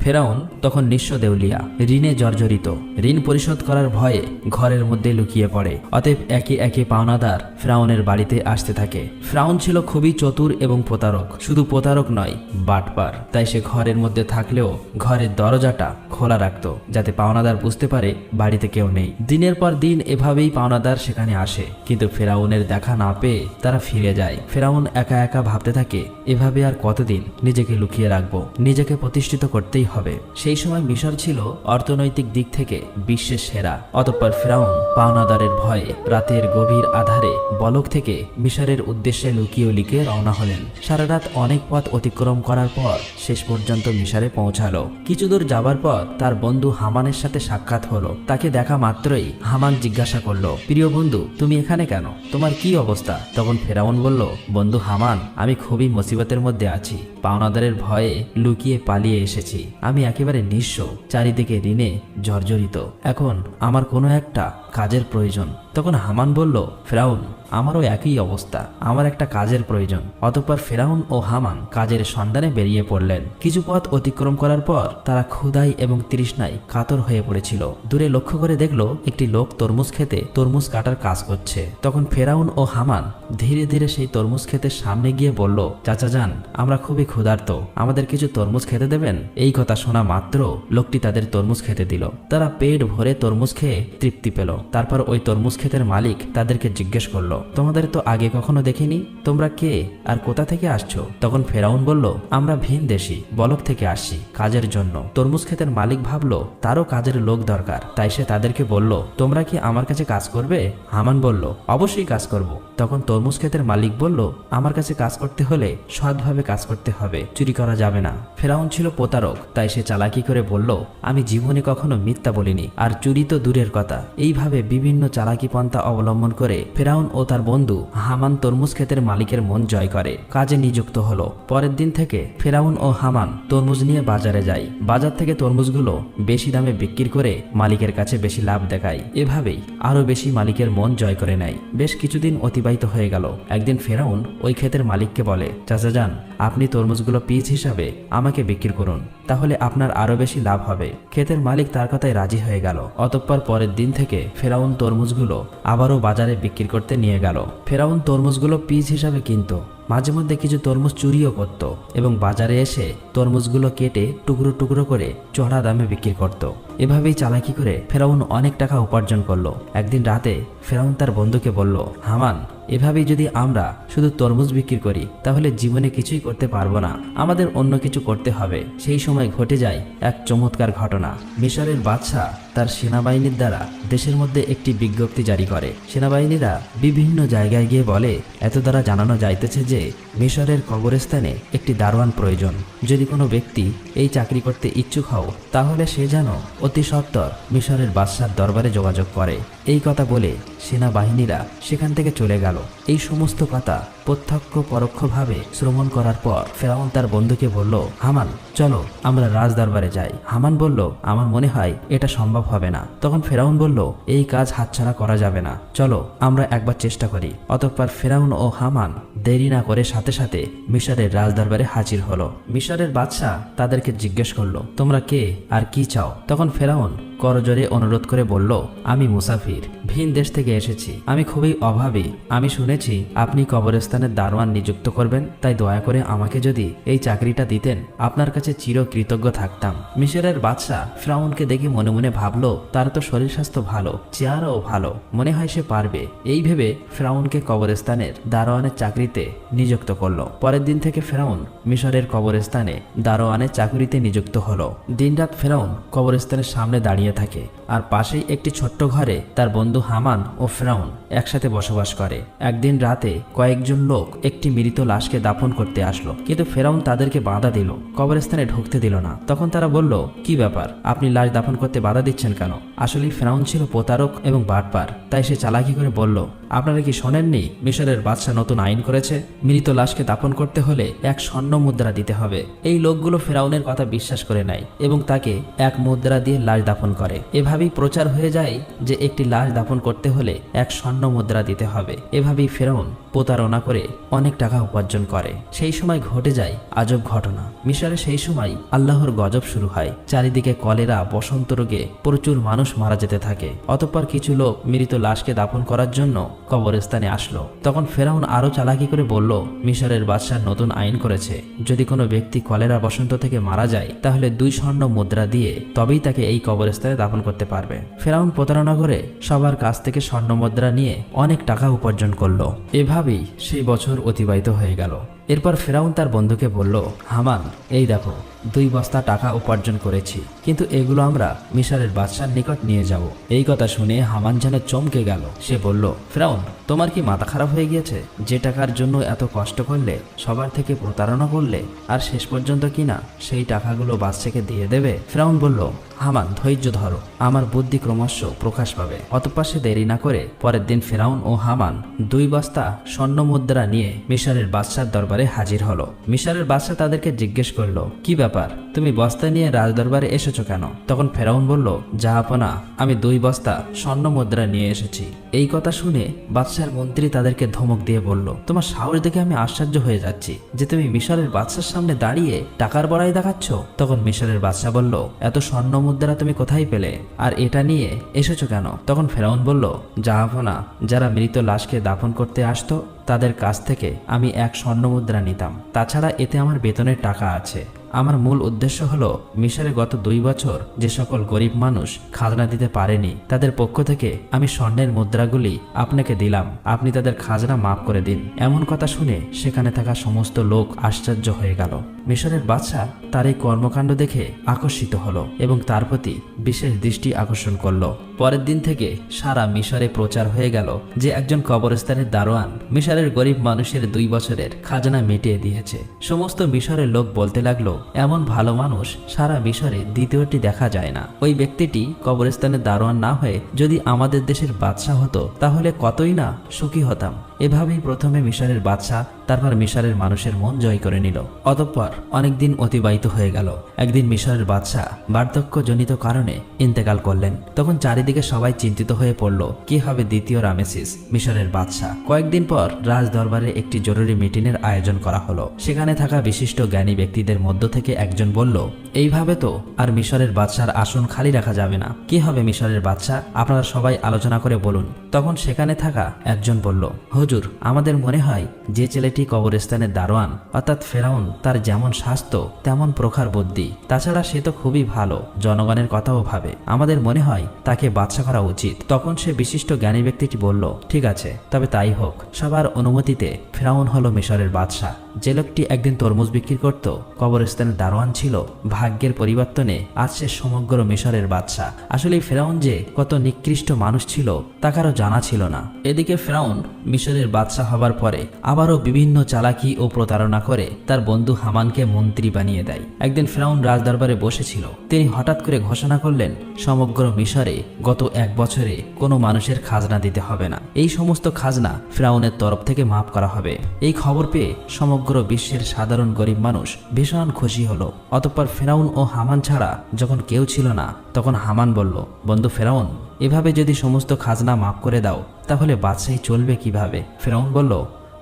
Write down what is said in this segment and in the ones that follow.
ফেরাউন তখন নিঃস্ব দেউলিয়া, ঋণে জর্জরিত। ঋণ পরিশোধ করার ভয়ে ঘরের মধ্যে লুকিয়ে পড়ে। অতএব একে একে পাওনাদার ফেরাউনের বাড়িতে আসতে থাকে। ফেরাউন ছিল খুবই চতুর এবং প্রতারক। শুধু প্রতারক নয়, বাটপার। তাই সে ঘরের মধ্যে থাকলেও ঘরের দরজাটা খোলা রাখত, যাতে পাওনাদার বুঝতে পারে বাড়িতে কেউ নেই। দিনের পর দিন এভাবেই পাওনাদার সেখানে আসে, কিন্তু ফেরাউনের দেখা না পেয়ে তারা ফিরে যায়। ফেরাউন একা একা ভাবতে থাকে, এভাবে আর কতদিন নিজেকে লুকিয়ে রাখবো, নিজেকে প্রতিষ্ঠিত করতেই হবে। সেই সময় মিশর ছিল অর্থনৈতিক দিক থেকে বিশ্বের সেরা। অতঃপর ফেরাউন পাওনাদারের ভয়ে রাতের গভীর আধারে বলক থেকে মিশরের উদ্দেশ্যে লুকিয়ে লিকে রওনা হলেন। সারা রাত অনেক পথ অতিক্রম করার পর শেষ পর্যন্ত মিশরে পৌঁছালো। কিছু দূর যাবার পর তার বন্ধু হামানের সাথে সাক্ষাৎ হলো। তাকে দেখা মাত্রই হামান জিজ্ঞাসা করলো, প্রিয় বন্ধু, তুমি এখানে কেন? তোমার কি অবস্থা? তখন ফেরাউন বলল, বন্ধু হামান, আমি খুবই মুসিবতের মধ্যে আছি। পাওনাদারের ভয়ে লুকিয়ে পালিয়ে এসেছি। আমি একেবারে নিঃস্ব, চারিদিকে ঋণে জর্জরিত। এখন আমার কোনো একটা কাজের প্রয়োজন। তখন হামান বলল, ফেরাউন, আমারও একই অবস্থা, আমার একটা কাজের প্রয়োজন। অতঃপর ফেরাউন ও হামান কাজের সন্ধানে বেরিয়ে পড়লেন। কিছু পথ অতিক্রম করার পর তারা ক্ষুধায় এবং তৃষ্ণায় কাতর হয়ে পড়েছিল। দূরে লক্ষ্য করে দেখলো একটি লোক তরমুজ খেতে তরমুজ কাটার কাজ করছে। তখন ফেরাউন ও হামান ধীরে ধীরে সেই তরমুজ ক্ষেতের সামনে গিয়ে বলল, চাচা যান, আমরা খুবই ক্ষুধার্ত, আমাদের কিছু তরমুজ খেতে দেবেন? এই কথা শোনা মাত্র লোকটি তাদের তরমুজ খেতে দিল। তারা পেট ভরে তরমুজ খেয়ে তৃপ্তি পেল। তারপর ওই তরমুজ ক্ষেতের মালিক তাদেরকে জিজ্ঞেস করলো, তোমাদের তো আগে কখনো দেখিনি, তোমরা কে আর কোথা থেকে আসছো? তখন ফেরাউন বলল, আমরা ভিন দেশি, বলক থেকে আসছি কাজের জন্য। তরমুজ ক্ষেতের মালিক ভাবলো তারও কাজের লোক দরকার, তাই সে তাদেরকে বলল, তোমরা কি আমার কাছে কাজ করবে? হামান বলল, অবশ্যই কাজ করব। তখন তরমুজ ক্ষেতের মালিক বলল, আমার কাছে কাজ করতে হলে সৎভাবে কাজ করতে হবে, চুরি করা যাবে না। ফেরাউন ছিল প্রতারক, তাই সে চালাকি করে বলল, আমি জীবনে কখনো মিথ্যা বলিনি, আর চুরি তো দূরের কথা। এইভাবে বিভিন্ন চালাকি পন্থা অবলম্বন করে ফেরাউন ও তার বন্ধু হামান তরমুজ ক্ষেতের মালিকের মন জয় করে, কাজে নিযুক্ত হলো। পরের দিন থেকে ফেরাউন ও হামান তরমুজ নিয়ে বাজারে যায়। বাজার থেকে তরমুজগুলো বেশি দামে বিক্রি করে মালিকের কাছে বেশি লাভ দেখায়। এভাবেই আরো বেশি মালিকের মন জয় করে নেয়। বেশ কিছুদিন অতিবাহিত হয়ে গেল। একদিন ফেরাউন ওই ক্ষেতের মালিককে বলে, চাচা যান, আপনি তরমুজগুলো পিস হিসাবে আমাকে বিক্রি করুন, তাহলে আপনার আরো বেশি লাভ হবে। ক্ষেতের মালিক তার কথায় রাজি হয়ে গেল। অতঃপর পরের দিন থেকে ফেরাউন তরমুজগুলো আবারও বাজারে বিক্রি করতে নিয়ে গেল। ফেরাউন তরমুজগুলো পিস হিসাবে কিনত, মাঝে মধ্যে কিছু তরমুজ চুরিও করত এবং বাজারে এসে তরমুজগুলো কেটে টুকরো টুকরো করে চড়া দামে বিক্রি করত। এভাবেই চালাকি করে ফেরাউন অনেক টাকা উপার্জন করলো। একদিন রাতে ফেরাউন তার বন্ধুকে বলল, হামান, এভাবেই যদি আমরা শুধু তরমুজ বিক্রি করি তাহলে জীবনে কিছুই করতে পারবো না, আমাদের অন্য কিছু করতে হবে। সেই সময় ঘটে যায় এক চমৎকার ঘটনা। মিশরের বাদশাহ তার সেনাবাহিনীর দ্বারা দেশের মধ্যে একটি বিজ্ঞপ্তি জারি করে। সেনাবাহিনীরা বিভিন্ন জায়গায় গিয়ে বলে, এত দ্বারা জানানো যাইতেছে যে মিশরের কবরস্থানে একটি দারোয়ান প্রয়োজন। যদি কোনো ব্যক্তি এই চাকরি করতে ইচ্ছুক হও তাহলে সে যেন অতি সত্বর মিশরের বাদশার দরবারে যোগাযোগ করে। এই কথা বলে সেনাবাহিনীরা সেখান থেকে চলে গেল। এই সমস্ত কথা প্রত্যক্ষ পরোক্ষভাবে শ্রবণ করার পর ফেরাউন তার বন্ধুকে বলল, হামান, চলো আমরা রাজ দরবারে যাই। হামান বলল, আমার মনে হয় এটা সম্ভব হবে না। তখন ফেরাউন বলল, এই কাজ হাতছাড়া করা যাবে না, চলো আমরা একবার চেষ্টা করি। অতঃপর ফেরাউন ও হামান দেরি না করে সাথে সাথে মিশরের রাজ দরবারে হাজির হলো। মিশরের বাদশাহ তাদেরকে জিজ্ঞেস করলো, তোমরা কে আর কি চাও? তখন ফেরাউন করজোরে অনুরোধ করে বলল, আমি মুসাফির, ভিন দেশ থেকে এসেছি, আমি খুবই অভাবী। আমি শুনেছি আপনি কবরস্থানের দারোয়ান নিযুক্ত করবেন, তাই দয়া করে আমাকে যদি এই চাকরিটা দিতেন আপনার কাছে চিরকৃতজ্ঞ থাকতাম। মিশরের বাদশাহ ফেরাউনকে দেখে মনে মনে ভাবলো, তার তো শরীর স্বাস্থ্য ভালো, চেহারাও ভালো, মনে হয় সে পারবে। এই ভেবে ফেরাউনকে কবরস্থানের দারোয়ানের চাকরিতে নিযুক্ত করলো। পরের দিন থেকে ফেরাউন মিশরের কবরস্থানে দারোয়ানের চাকরিতে নিযুক্ত হলো। দিনরাত ফেরাউন কবরস্থানের সামনে দাঁড়িয়ে থাকে, আর পাশেই একটি ছোট্ট ঘরে তার বন্ধু হামান ও ফেরাউন একসাথে বসবাস করে। একদিন রাতে কয়েকজন লোক একটি মৃত লাশকে দাফন করতে আসলো, কিন্তু ফেরাউন তাদেরকে বাধা দিল, কবরস্থানে ঢুকতে দিল না। তখন তারা বলল, কি ব্যাপার, আপনি লাশ দাফন করতে বাধা দিচ্ছেন কেন? আসলে ফেরাউন ছিল প্রতারক এবং বাটপার, তাই সে চালাকি করে বলল, আপনারা কি শোনেননি মিশরের বাদশাহ নতুন আইন করেছে, মৃত লাশকে দাফন করতে হলে 1 স্বর্ণ মুদ্রা দিতে হবে। এই লোকগুলো ফেরাউনের কথা বিশ্বাস করে নেয় এবং তাকে 1 মুদ্রা দিয়ে লাশ দাফন করে। এভাবেই প্রচার হয়ে যায় যে একটি লাশ দাফন করতে হলে 1 স্বর্ণ মুদ্রা দিতে হবে। এভাবেই ফেরাউন প্রতারণা করে অনেক টাকা উপার্জন করে। সেই সময় ঘটে যায় আজব ঘটনা। মিশরে সেই সময় আল্লাহর গজব শুরু হয়। চারিদিকে কলেরা, বসন্ত রোগে প্রচুর মানুষ মারা যেতে থাকে। অতঃপর কিছু লোক মৃত লাশকে দাফন করার জন্য কবরস্থানে আসলো। তখন ফেরাউন আরো চালাকি করে বলল, মিশরের বাদশাহ নতুন আইন করেছে, যদি কোনো ব্যক্তি কলেরা, বসন্ত থেকে মারা যায় তাহলে 2 স্বর্ণ মুদ্রা দিয়ে তবেই তাকে এই কবরস্থানে দাফন করতে পারবে। ফেরাউন প্রতারণা করে সবার কাছ থেকে স্বর্ণ মুদ্রা নিয়ে অনেক টাকা উপার্জন করলো। এভাবেই সেই বছর অতিবাহিত হয়ে গেল। এরপর ফেরাউন তার বন্ধুকে বলল, হামান, এই দেখো 2 বস্তা টাকা উপার্জন করেছি, কিন্তু এগুলো আমরা মিশরের বাদশার নিকট নিয়ে যাব। এই কথা শুনে হামান যেন চমকে গেল। সে বলল, ফেরাউন, তোমার কি মাথা খারাপ হয়ে গিয়েছে? যে টাকার জন্য এত কষ্ট করলে, সবার থেকে প্রতারণা করলে, আর শেষ পর্যন্ত কিনা সেই টাকাগুলো বাদশাকে দিয়ে দেবে? ফেরাউন বলল, হামান, ধৈর্য ধরো, আমার বুদ্ধি ক্রমশ প্রকাশ পাবে। অতঃপর সে দেরি না করে পরের দিন ফেরাউন ও হামান 2 বস্তা স্বর্ণ মুদ্রা নিয়ে মিশরের বাদশার দরবারে হাজির হলো। মিশরের বাদশা তাদেরকে জিজ্ঞেস করলো, কি ব্যাপার, তুমি বস্তা নিয়ে রাজদরবারে এসেছো কেন? তখন ফেরাউন বলল, জাহাপনা, আমি 2 বস্তা স্বর্ণ মুদ্রা নিয়ে এসেছি। এই কথা শুনে বাদশার মন্ত্রী তাদেরকে ধমক দিয়ে বলল, তোমার সাহস দেখে আমি আশ্চর্য হয়ে যাচ্ছি যে তুমি মিশরের বাদশার সামনে দাঁড়িয়ে টাকার বড়াই দেখাচ্ছ। তখন মিশরের বাদশা বলল, এত স্বর্ণ মুদ্রা তুমি কোথায় পেলে, আর এটা নিয়ে এসেছো কেন? তখন ফেরাউন বলল, জাহাপনা, যারা মৃত লাশকে দাফন করতে আসতো তাদের কাছ থেকে আমি 1 স্বর্ণ মুদ্রা নিতাম। তাছাড়া এতে আমার বেতনের টাকা আছে। আমার মূল উদ্দেশ্য হলো মিশরে গত 2 বছর যে সকল গরিব মানুষ খাজনা দিতে পারেনি তাদের পক্ষ থেকে আমি স্বর্ণের মুদ্রাগুলি আপনাকে দিলাম, আপনি তাদের খাজনা মাফ করে দিন। এমন কথা শুনে সেখানে থাকা সমস্ত লোক আশ্চর্য হয়ে গেল। মিশরের বাদশা তার এই কর্মকাণ্ড দেখে আকর্ষিত হলো এবং তার প্রতি বিশেষ দৃষ্টি আকর্ষণ করলো। পরের দিন থেকে সারা মিশরে প্রচার হয়ে গেল যে একজন কবরস্থানের দারোয়ান মিশরের গরিব মানুষের 2 বছরের খাজনা মিটিয়ে দিয়েছে। সমস্ত মিশরের লোক বলতে লাগলো, এমন ভালো মানুষ সারা মিশরে দ্বিতীয়টি দেখা যায় না। ওই ব্যক্তিটি কবরস্থানের দারোয়ান না হয়ে যদি আমাদের দেশের বাদশা হতো তাহলে কতই না সুখী হতাম। এভাবেই প্রথমে মিশরের বাদশা, তারপর মিশরের মানুষের মন জয় করে নিল। অতঃপর অনেকদিন অতিবাহিত হয়ে গেল। একদিন মিশরের বাদশা বার্ধক্যজনিত কারণে ইন্তেকাল করলেন। তখন চারিদিকে সবাই চিন্তিত হয়ে পড়ল, কি হবে দ্বিতীয় রামেসিস, মিশরের বাদশা। কয়েকদিন পর রাজ দরবারে একটি জরুরি মিটিংয়ের আয়োজন করা হলো। সেখানে থাকা বিশিষ্ট জ্ঞানী ব্যক্তিদের মধ্য থেকে একজন বলল, এইভাবে তো আর মিশরের বাদশার আসন খালি রাখা যাবে না। কি হবে মিশরের বাদশা, আপনারা সবাই আলোচনা করে বলুন। তখন সেখানে থাকা একজন বলল, হুজুর, আমাদের মনে হয় যে ছেলেটি কবরস্থানের দারোয়ান অর্থাৎ ফেরাউন, তার যেমন স্বাস্থ্য তেমন প্রখার বুদ্ধি, তাছাড়া সে তো খুবই ভালো, জনগণের কথাও ভাবে, আমাদের মনে হয় তাকে বাদশা করা উচিত। তখন সে বিশিষ্ট জ্ঞানী ব্যক্তিটি বলল, ঠিক আছে, তবে তাই হোক। সবার অনুমতিতে ফেরাউন হলো মিশরের বাদশা। যে লোকটি একদিন তরমুজ বিক্রি করত কবরস্থানের দারোয়ান ছিল, ভাগ্যের পরিবর্তনে আজ সে সমগ্র মিশরের বাদশা। আসলে ফেরাউন যে কত নিকৃষ্ট মানুষ ছিল তা কারো জানা ছিল না। এদিকে ফেরাউন মিশরের বাদশা হবার পরে আবারও বিভিন্ন চালাকি ও প্রতারণা করে তার বন্ধু হামানকে মন্ত্রী বানিয়ে দেয়। একদিন ফেরাউন রাজদরবারে বসেছিল। তিনি হঠাৎ করে ঘোষণা করলেন, সমগ্র মিশরে গত 1 বছরে কোনো মানুষের খাজনা দিতে হবে না। এই সমস্ত খাজনা ফেরাউনের তরফ থেকে মাফ করা হবে। এই খবর পেয়ে সমগ্র বিশ্বের সাধারণ গরিব মানুষ ভীষণ খুশি হলো। অতঃপর ফেরাউন ও হামান ছাড়া যখন কেউ ছিল না, তখন হামান বলল, বন্ধু ফেরাউন, এভাবে যদি সমস্ত খাজনা মাফ করে দাও তাহলে বাদশাহী চলবে কিভাবে? ফেরাউন বলল,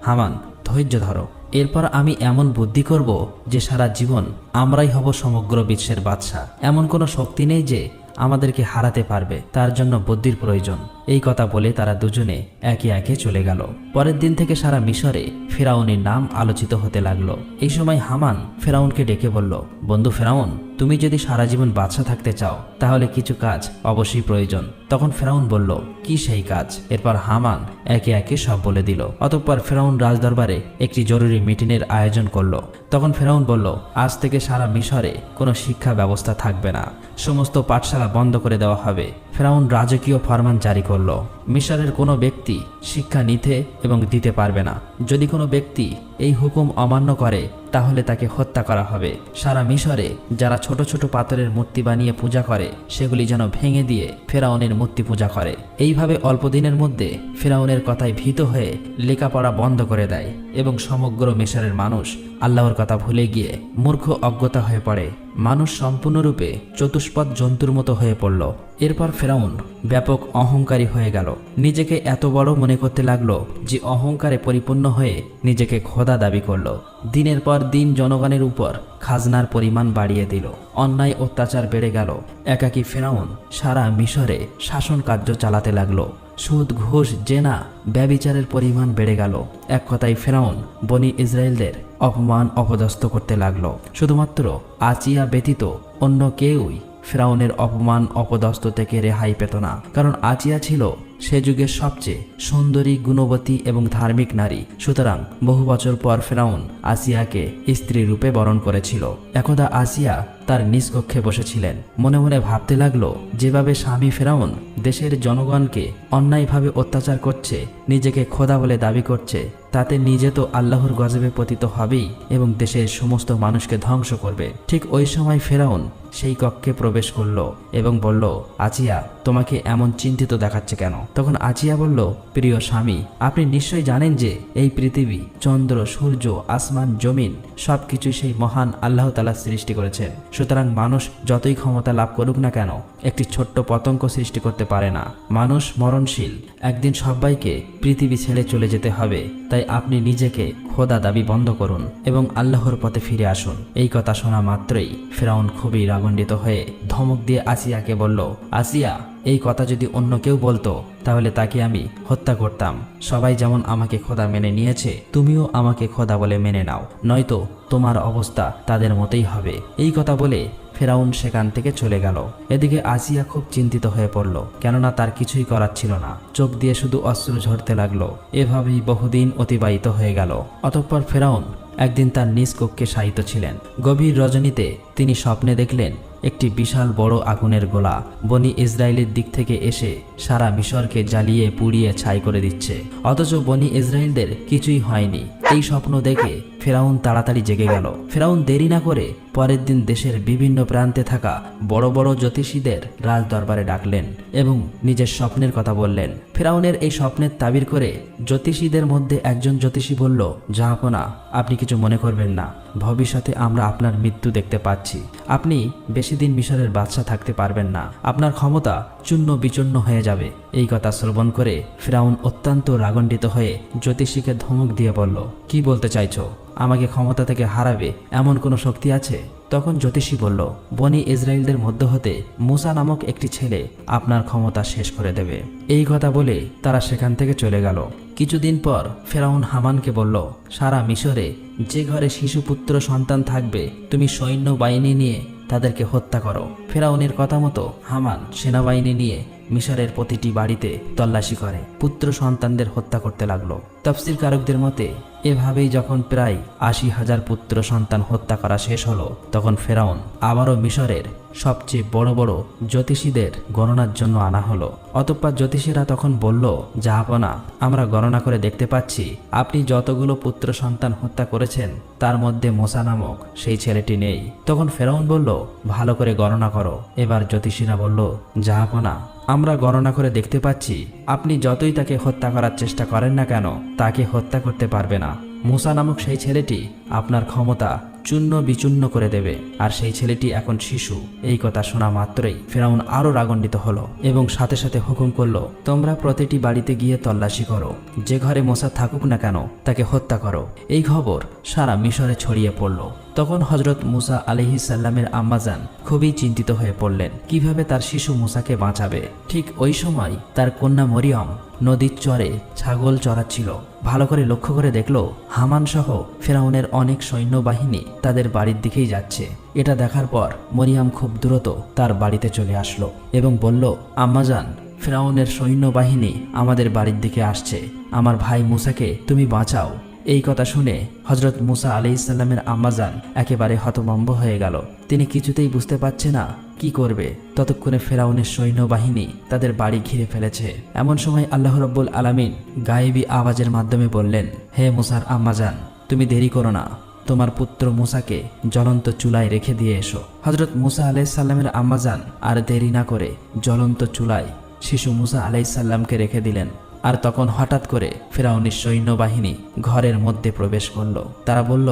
হামান, ধৈর্য ধরো, এরপর আমি এমন বুদ্ধি করব যে সারা জীবন আমরাই হব সমগ্র বিশ্বের বাদশা। এমন কোনো শক্তি নেই যে আমাদেরকে হারাতে পারবে, তার জন্য বুদ্ধির প্রয়োজন। এই কথা বলে তারা দুজনে একে একে চলে গেল। পরের দিন থেকে সারা মিশরে ফেরাউনের নাম আলোচিত হতে লাগলো। এই সময় হামান ফেরাউনকে ডেকে বলল, বন্ধু ফেরাউন, তুমি যদি সারা জীবন বাদশা থাকতে চাও তাহলে কিছু কাজ অবশ্যই প্রয়োজন। তখন ফেরাউন বলল, কি সেই কাজ? এরপর হামান একে একে সব বলে দিল। অতঃপর ফেরাউন রাজদরবারে একটি জরুরি মিটিংয়ের আয়োজন করলো। তখন ফেরাউন বলল, আজ থেকে সারা মিশরে কোনো শিক্ষা ব্যবস্থা থাকবে না, সমস্ত পাঠশালা বন্ধ করে দেওয়া হবে। ফেরাউন রাজকীয় ফরমান জারি করল, মিশরের কোনো ব্যক্তি শিক্ষা নিতে এবং দিতে পারবে না। যদি কোনো ব্যক্তি এই হুকুম অমান্য করে তাহলে তাকে হত্যা করা হবে। সারা মিশরে যারা ছোট ছোট পাথরের মূর্তি বানিয়ে পূজা করে সেগুলি যেন ভেঙে দিয়ে ফেরাউনের মূর্তি পূজা করে। এইভাবে অল্প দিনের মধ্যে ফেরাউনের কথায় ভীত হয়ে লেখাপড়া বন্ধ করে দেয় এবং সমগ্র মিশরের মানুষ আল্লাহর কথা ভুলে গিয়ে মূর্খ অজ্ঞতা হয়ে পড়ে। মানুষ সম্পূর্ণরূপে চতুষ্পদ জন্তুর মতো হয়ে পড়ল। এরপর ফেরাউন ব্যাপক অহংকারী হয়ে গেল। নিজেকে এত বড় মনে করতে লাগলো যে অহংকারে পরিপূর্ণ হয়ে নিজেকে খোদা দাবি করলো। দিনের পর দিন জনগণের উপর খাজনার পরিমাণ বাড়িয়ে দিল। অন্যায় অত্যাচার বেড়ে গেল। একাকী ফেরাউন সারা মিশরে শাসন কার্য চালাতে লাগলো। সুদ, ঘুষ, জেনা, ব্যভিচারের পরিমাণ বেড়ে গেল। এক কথায় ফেরাউন বনি ইসরায়েলদের অপমান অপদস্থ করতে লাগলো। শুধুমাত্র আসিয়া ব্যতীত অন্য কেউই ফেরাউনের অপমান অপদস্থ থেকে রেহাই পেত না। কারণ আসিয়া ছিল সে যুগের সবচেয়ে সুন্দরী, গুণবতী এবং ধার্মিক নারী। সুতরাং বহু বছর পর ফেরাউন আসিয়াকে স্ত্রী রূপে বরণ করেছিল। একদা আসিয়া তার নিজ কক্ষে বসেছিলেন। মনে মনে ভাবতে লাগলো, যেভাবে স্বামী ফেরাউন দেশের জনগণকে অন্যায়ভাবে অত্যাচার করছে, নিজেকে খোদা বলে দাবি করছে, তাতে নিজে তো আল্লাহর গজবে পতিত হবেই এবং দেশের সমস্ত মানুষকে ধ্বংস করবে। ঠিক ওই সময় ফেরাউন সেই কক্ষে প্রবেশ করলো এবং বলল, আসিয়া, তোমাকে এমন চিন্তিত দেখাচ্ছে কেন? তখন আসিয়া বলল, প্রিয় স্বামী, আপনি নিশ্চয়ই জানেন যে এই পৃথিবী, চন্দ্র, সূর্য, আসমান, জমিন সবকিছু সেই মহান আল্লাহ তাআলা সৃষ্টি করেছেন। সুতরাং মানুষ যতই ক্ষমতা লাভ করুক না কেন, একটি ছোট্ট পতঙ্গ সৃষ্টি করতে পারে না। মানুষ মরণশীল, একদিন সবাইকে পৃথিবী ছেড়ে চলে যেতে হবে। তাই আপনি নিজেকে খোদা দাবি বন্ধ করুন এবং আল্লাহর পথে ফিরে আসুন। এই কথা শোনা মাত্রই ফেরাউন খুবই রাগান্বিত হয়ে ধমক দিয়ে আসিয়াকে বলল, আসিয়া, এই কথা যদি অন্য কেউ বলতো তাহলে তাকে আমি হত্যা করতাম। সবাই যেমন আমাকে খোদা মেনে নিয়েছে, তুমিও আমাকে খোদা বলে মেনে নাও, নয়তো তোমার অবস্থা তাদের মতোই হবে। এই কথা বলে ফেরাউন সেখান থেকে চলে গেল। এদিকে আসিয়া খুব চিন্তিত হয়ে পড়ল, কেননা তার কিছুই করার ছিল না। চোখ দিয়ে শুধু অশ্রু ঝরতে লাগলো। এভাবেই বহুদিন অতিবাহিত হয়ে গেল। অতঃপর ফেরাউন একদিন তার নিজ কক্ষে শায়িত ছিলেন। গভীর রজনীতে তিনি স্বপ্নে দেখলেন একটি বিশাল বড় আগুনের গোলা বনি ইসরায়েলের দিক থেকে এসে সারা মিশরকে জ্বালিয়ে পুড়িয়ে ছাই করে দিচ্ছে। অথচ বনি ইসরায়েলদের কিছুই হয়নি। এই স্বপ্ন দেখে ফেরাউন তাড়াতাড়ি জেগে গেল। ফেরাউন দেরি না করে পরের দিন দেশের বিভিন্ন প্রান্তে থাকা বড় বড় জ্যোতিষীদের রাজ দরবারে ডাকলেন এবং নিজের স্বপ্নের কথা বললেন। ফেরাউনের এই স্বপ্নের তাবির করে জ্যোতিষীদের মধ্যে একজন জ্যোতিষী বলল, জাহাপনা, আপনি কিছু মনে করবেন না, ভবিষ্যতে আমরা আপনার মৃত্যু দেখতে পাচ্ছি। আপনি বেশি দিন মিশরের বাদশা থাকতে পারবেন না, আপনার ক্ষমতা চূর্ণ বিচূর্ণ হয়ে যাবে। এই কথা শ্রবণ করে ফেরাউন অত্যন্ত রাগান্বিত হয়ে জ্যোতিষীকে ধমক দিয়ে বলল, কি বলতে চাইছো? আমাকে ক্ষমতা থেকে হারাবে এমন কোনো শক্তি আছে? তখন জ্যোতিষী বলল, বনি ইসরায়েলদের মধ্য হতে মুসা নামক একটি ছেলে আপনার ক্ষমতা শেষ করে দেবে। এই কথা বলে তারা সেখান থেকে চলে গেল। কিছুদিন পর ফেরাউন হামানকে বলল, সারা মিশরে যে ঘরে শিশুপুত্র সন্তান থাকবে তুমি সৈন্য বাহিনী নিয়ে তাদেরকে হত্যা করো। ফেরাউনের কথা মতো হামান সেনাবাহিনী নিয়ে মিশরের প্রতিটি বাড়িতে তল্লাশি করে পুত্র সন্তানদের হত্যা করতে লাগলো। তাফসীর কারকদের মতে এভাবেই যখন প্রায় ৮০,০০০ পুত্র সন্তান হত্যা করা শেষ হলো, তখন ফেরাউন আবারও মিশরের সবচেয়ে বড় বড় জ্যোতিষীদের গণনার জন্য আনা হলো। অতঃপর জ্যোতিষীরা তখন বলল, জাহাপনা, আমরা গণনা করে দেখতে পাচ্ছি আপনি যতগুলো পুত্র সন্তান হত্যা করেছেন তার মধ্যে মোসা নামক সেই ছেলেটি নেই। তখন ফেরাউন বলল, ভালো করে গণনা করো। এবার জ্যোতিষীরা বলল, জাহাপনা, আমরা গণনা করে দেখতে পাচ্ছি আপনি যতই তাকে হত্যা করার চেষ্টা করেন না কেন, তাকে হত্যা করতে পারবে না। মুসা নামক সেই ছেলেটি আপনার ক্ষমতা চূর্ণ বিচূর্ণ করে দেবে, আর সেই ছেলেটি এখন শিশু। এই কথা শোনা মাত্রই ফেরাউন আরো রাগান্বিত হলো এবং সাথে সাথে হুকুম করলো, তোমরা প্রতিটি বাড়িতে গিয়ে তল্লাশি করো, যে ঘরে মুসা থাকুক না কেন তাকে হত্যা করো। এই খবর সারা মিশরে ছড়িয়ে পড়ল। তখন হযরত মুসা আলাইহিস সালামের আম্মাজান খুবই চিন্তিত হয়ে পড়লেন, কিভাবে তার শিশু মুসাকে বাঁচাবে। ঠিক ওই সময় তার কন্যা মরিয়ম নদীর চরে ছাগল চড়াচ্ছিল। ভালো করে লক্ষ্য করে দেখলো হামান সহ ফেরাউনের অনেক সৈন্যবাহিনী তাদের বাড়ির দিকেই যাচ্ছে। এটা দেখার পর মরিয়ম খুব দ্রুত তার বাড়িতে চলে আসলো এবং বলল, আম্মাজান, ফেরাউনের সৈন্যবাহিনী আমাদের বাড়ির দিকে আসছে, আমার ভাই মুসাকে তুমি বাঁচাও। এই কথা শুনে হযরত মুসা আলাইহিস সালামের আম্মাজান একেবারে হতভম্ব হয়ে গেল। তিনি কিছুতেই বুঝতে পারছে না কি করবে। ততক্ষণে ফেরাউনের সৈন্যবাহিনী তাদের বাড়ি ঘিরে ফেলেছে। এমন সময় আল্লাহ রাব্বুল আলামিন গায়েবী আওয়াজের মাধ্যমে বললেন, হে মুসার আম্মাজান, তুমি দেরি করো না, তোমার পুত্র মুসাকে জ্বলন্ত চুলায় রেখে দিয়ে এসো। হযরত মুসা আলাইহিস সালামের আম্মাজান আর দেরি না করে জ্বলন্ত চুলায় শিশু মুসা আলাইহিস সালামকে রেখে দিলেন। আর তখন হঠাৎ করে ফেরাউনের সৈন্যবাহিনী ঘরের মধ্যে প্রবেশ করলো। তারা বলল,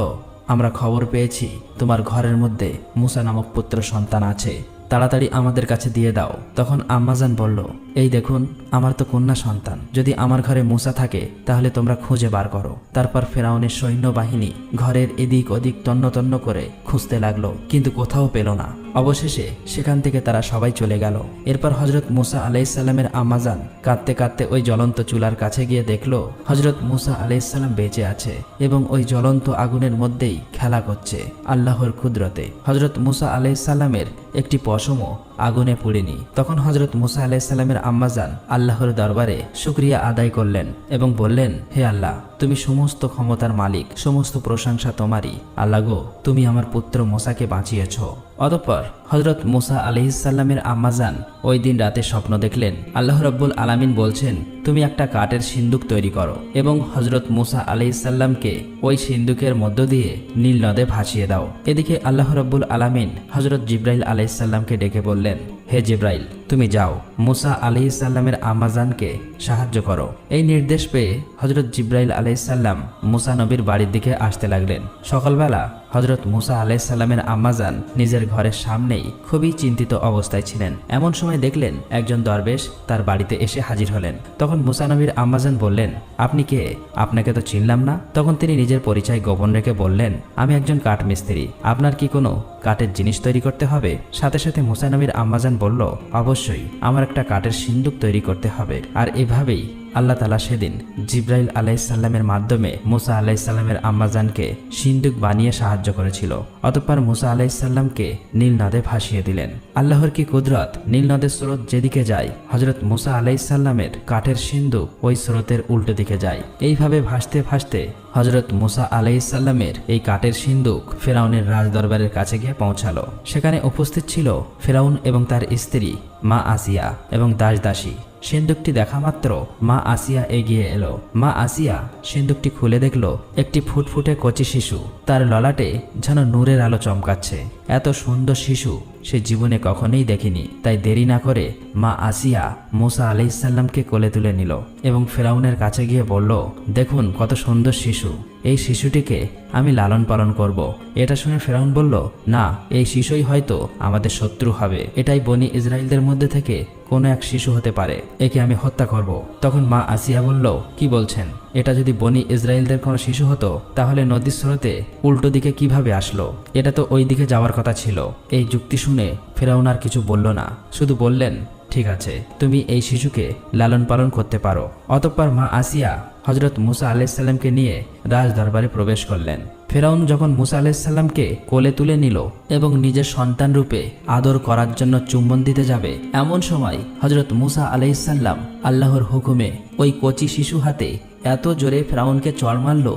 আমরা খবর পেয়েছি তোমার ঘরের মধ্যে মুসা নামক পুত্র সন্তান আছে, তাড়াতাড়ি আমাদের কাছে দিয়ে দাও। তখন আম্মাজান বলল, এই দেখুন, আমার তো কন্যা সন্তান, যদি আমার ঘরে মূসা থাকে তাহলে তোমরা খুঁজে বার করো। তারপর ফেরাউনের সৈন্যবাহিনী ঘরের এদিক ওদিক তন্ন তন্ন করে খুঁজতে লাগলো, কিন্তু কোথাও পেল না। অবশেষে সেখান থেকে তারা সবাই চলে গেল। এরপর হজরত মুসা আলাইসাল্লামের আম্মাজান কাঁদতে কাঁদতে ওই জ্বলন্ত চুলার কাছে গিয়ে দেখলো হজরত মুসা আলাইসাল্লাম বেঁচে আছে এবং ওই জ্বলন্ত আগুনের মধ্যেই খেলা করছে আল্লাহর কুদরতে। হজরত মুসা আলাইসাল্লামের একটি পশমও আগুনে পুড়েনি। তখন হজরত মুসা আলাইসাল্লামের আম্মাজান আল্লাহর দরবারে শুকরিয়া আদায় করলেন এবং বললেন, হে আল্লাহ, তুমি সমস্ত ক্ষমতার মালিক, সমস্ত প্রশংসা তোমারই। আল্লাহ গো, তুমি আমার পুত্র মুসাকে বাঁচিয়েছ। অতঃপর হজরত মুসা আলাইহিসসালামের আম্মাজান ওই দিন রাতে স্বপ্ন দেখলেন আল্লাহ রাব্বুল আলামিন বলছেন, তুমি একটা কাঠের সিন্দুক তৈরি করো এবং হজরত মুসা আলাইহিসসালামকে ওই সিন্দুকের মধ্য দিয়ে নীল নদে ভাসিয়ে দাও। এদিকে আল্লাহ রাব্বুল আলামিন হজরত জিব্রাইল আলাইহিসসালামকে ডেকে বললেন, হে জিব্রাইল, তুমি যাও মুসা আলাইহিসসালামের আম্মাজানকে সাহায্য করো। এই নির্দেশ পেয়ে হজরত জিব্রাইল আলাইহিসসালাম মুসা নবীর বাড়ির দিকে আসতে লাগলেন। সকালবেলা হজরত মুসা আলাইহিসসালামের আম্মাজান নিজের ঘরের সামনেই খুবই চিন্তিত অবস্থায় ছিলেন। এমন সময় দেখলেন একজন দরবেশ তার বাড়িতে এসে হাজির হলেন। তখন মুসা নবীর আম্মাজান বললেন, আপনি কে? আপনাকে তো চিনলাম না। তখন তিনি নিজের পরিচয় গোপন রেখে বললেন, আমি একজন কাঠ মিস্ত্রি। আপনার কি কোনো কাঠের জিনিস তৈরি করতে হবে? সাথে সাথে মুসা নবীর আম্মাজান বলল, অবশ্যই, আমার একটা কাঠের সিন্দুক তৈরি করতে হবে। আর এভাবেই আল্লাহ তাআলা সেদিন জিব্রাইল আলাইহিসসালামের মাধ্যমে মুসা আলাইহিসসালামের আম্মাজানকে সিন্দুক বানিয়ে সাহায্য করেছিল। অতঃপর মুসা আলাইহিসসালামকে নীল নদে ভাসিয়ে দিলেন। আল্লাহর কি কুদরত! নীল নদের স্রোত যেদিকে যায় হজরত মুসা আলাইহিসসালামের কাঠের সিন্দুক ওই স্রোতের উল্টো দিকে যায়। এইভাবে ভাসতে ভাসতে হজরত মুসা আলাইহিসসালামের এই কাঠের সিন্দুক ফেরাউনের রাজদরবারের কাছে গিয়ে পৌঁছালো। সেখানে উপস্থিত ছিল ফেরাউন এবং তার স্ত্রী মা আসিয়া এবং দাসদাসী। সিন্দুকটি দেখা মাত্র মা আসিয়া এগিয়ে এলো। মা আসিয়া সিন্দুকটি খুলে দেখলো একটি ফুটফুটে কচি শিশু, তার ললাটে যেন নূরের আলো চমকাচ্ছে। এত সুন্দর শিশু সে জীবনে কখনোই দেখেনি। তাই দেরি না করে মা আসিয়া মুসা আলাইহিসসালামকে কোলে তুলে নিল এবং ফেরাউনের কাছে গিয়ে বলল, দেখুন কত সুন্দর শিশু, এই শিশুটিকে আমি লালন পালন করব। এটা শুনে ফেরাউন বলল, না, এই শিশুই হয়তো আমাদের শত্রু হবে। এটাই বনি ইসরায়েলদের মধ্যে থেকে কোনো এক শিশু হতে পারে, একে আমি হত্যা করব। তখন মা আসিয়া বলল, কি বলছেন? এটা যদি বনি ইসরায়েলদের কোনো শিশু হতো তাহলে নদীর স্রোতে উল্টো দিকে কিভাবে আসলো? এটা তো ওই দিকে যাওয়ার কথা ছিল। এই যুক্তি শুনে ফেরাউন আর কিছু বলল না, শুধু বললেন, ঠিক আছে, তুমি এই শিশুকে লালন পালন করতে পারো। অতঃপর মা আসিয়া হজরত মুসা আলাইহিসসালামকে নিয়ে রাজ দরবারে প্রবেশ করলেন। ফেরাউন যখন মুসা আলাইহিসসালামকে কোলে তুলে নিল এবং নিজের সন্তান রূপে আদর করার জন্য চুম্বন দিতে যাবে, এমন সময় হজরত মুসা আলাইহিসসালাম আল্লাহর হুকুমে ওই কচি শিশু হাতে এত জোরে ফেরাউনকে চড় মারল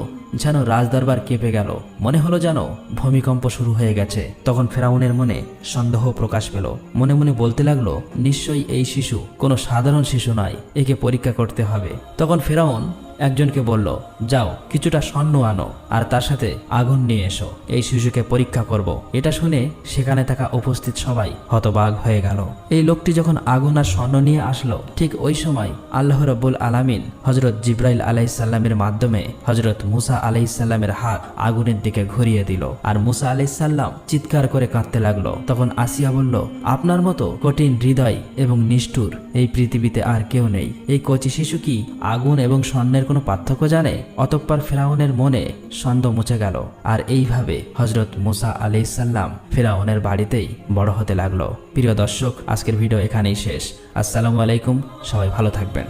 যেন রাজদরবার কেঁপে গেল। মনে হলো যেন ভূমিকম্প শুরু হয়ে গেছে। তখন ফেরাউনের মনে সন্দেহ প্রকাশ পেল। মনে মনে বলতে লাগলো, নিশ্চয়ই এই শিশু কোনো সাধারণ শিশু নয়, একে পরীক্ষা করতে হবে। তখন ফেরাউন একজনকে বলল, যাও কিছুটা স্বর্ণ আনো আর তার সাথে আগুন নিয়ে এসো, এই শিশুকে পরীক্ষা করব। এটা শুনে সেখানে থাকা উপস্থিত সবাই হতবাক হয়ে গেল। এই লোকটি যখন আগুন আর স্বর্ণ নিয়ে আসলো, ঠিক ওই সময় আল্লাহ রাব্বুল আলামিন হজরত জিব্রাইল আলাইহিসসালামের মাধ্যমে হজরত মুসা আলাইহিসসালামের হাত আগুনের দিকে ঘুরিয়ে দিল আর মুসা আলাইহিসসালাম চিৎকার করে কাঁদতে লাগলো। তখন আসিয়া বলল, আপনার মতো কঠিন হৃদয় এবং নিষ্ঠুর এই পৃথিবীতে আর কেউ নেই। এই কচি শিশু কি আগুন এবং স্বর্ণের কোনো পার্থক্য জানে? অতঃপর ফেরাউনের মনে সন্দেহ মুছে গেল। আর এইভাবে হজরত মুসা আলাইহিসসালাম ফেরাউনের বাড়িতেই বড় হতে লাগলো। প্রিয় দর্শক, আজকের ভিডিও এখানেই শেষ। আসসালামু আলাইকুম, সবাই ভালো থাকবেন।